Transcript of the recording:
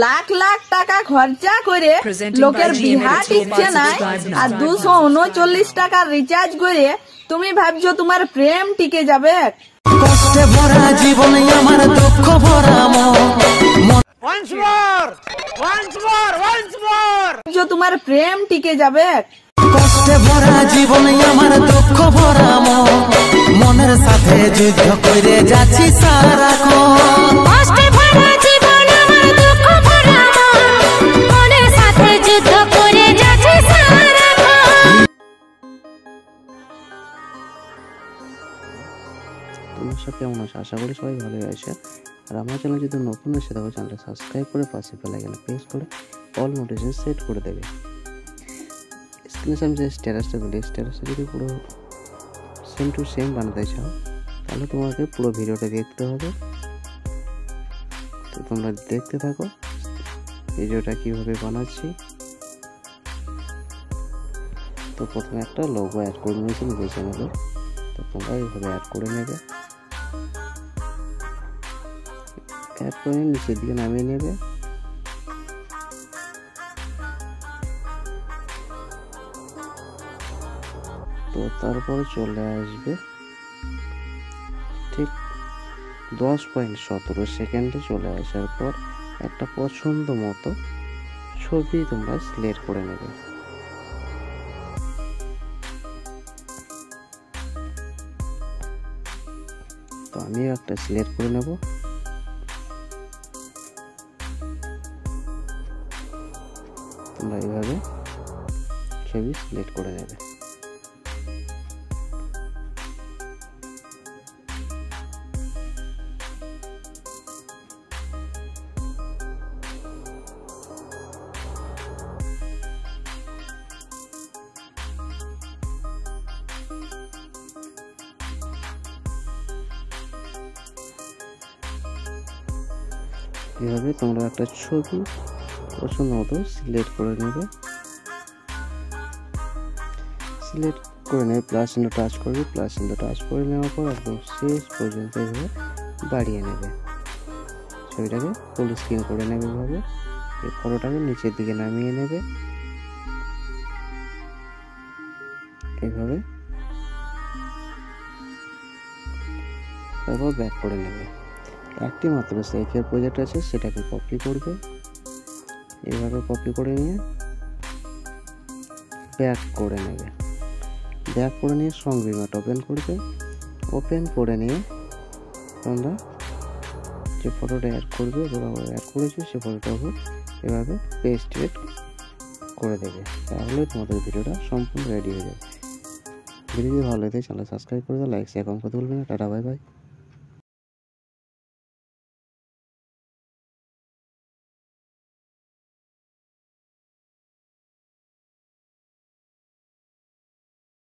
লাখ লাখ টাকা খরচা করে লোকের বিহা টিকছে না, আর 239 টাকার রিচার্জ করে তুমি ভাবছো তোমার প্রেম টিকে যাবে? কষ্টে ভরা জীবন আমার দুঃখ ভরা তোমার প্রেম টিকে যাবে? কষ্টে ভরা জীবন আমার দুঃখ ভরা মনের সাথে যুদ্ধ করে যাচ্ছি সারাক্ষণ। কষ্টে ভরা জীবন আমার দুঃখ ভরা মনের সাথে যুদ্ধ করে যাচ্ছি সারাক্ষণ। তোমরা সব কেমন আছো? আশা করি সবাই ভালোই আছে। আর আমার চ্যানেল যদি নতুন এসে থাকো চ্যানেলটা সাবস্ক্রাইব করে পাশে বেল আইকনে প্রেস করে অল নোটিফিকেশন সেট করে দেবে। স্ক্রিনে সামনে যে স্ট্যাটাসটা বলি, স্ট্যাটাসটা যদি পুরো সেম টু সেম বানাতে চাও তাহলে তোমাকে পুরো ভিডিওটা দেখতে হবে। তো তোমরা দেখতে থাকো ভিডিওটা কিভাবে বানাচ্ছি। তো প্রথমে একটা লোগো অ্যাড করে নিয়েছি নিজের চ্যানেলে, তো তোমরা এইভাবে অ্যাড করে নেবে। অ্যাড করে নিচের দিকে নামিয়ে নেবে। তো তারপরে চলে আসবে ঠিক 10.17 সেকেন্ডে চলে আসার পর একটা পছন্দ মতো ছবি তোমরা সিলেক্ট করে নেবে। তো আমিও একটা সিলেক্ট করে নেব। তোমরা এইভাবে ছবি সিলেক্ট করে নেবে। এভাবে তোমরা একটা ছবি পছন্দ মতো সিলেক্ট করে নেবে। সিলেক্ট করে নেবে, প্লাস চিহ্ন টাচ করবে। প্লাস চিহ্ন টাচ করে নেওয়ার পর একদম শেষ পর্যন্ত এভাবে বাড়িয়ে নেবে। ছবিটাকে ফুল স্ক্রিন করে নেবে। এভাবে এই ফটোটাকে নিচের দিকে নামিয়ে নেবে। এইভাবে তারপর ব্যাক করে নেবে। একটি মাত্র সেকের প্রজেক্ট আছে, সেটাকে কপি করবে। এইভাবে কপি করে নিয়ে ব্যাক করে নেবে। ব্যাক করে নিয়ে সংবিমাট ওপেন করবে। ওপেন করে নিয়ে তোমরা যে ফটোটা অ্যাড করবে অ্যাড করেছো সে ফটোটা এভাবে পেস্ট করে দেবে। তাহলে তোমাদের ভিডিওটা সম্পূর্ণ রেডি হয়ে যাবে। ভিডিও যদি ভালো লাগে চ্যানেল সাবস্ক্রাইব করে দাও, লাইক শেয়ার কমেন্ট করতে ভুলবে না। Tata, bye bye.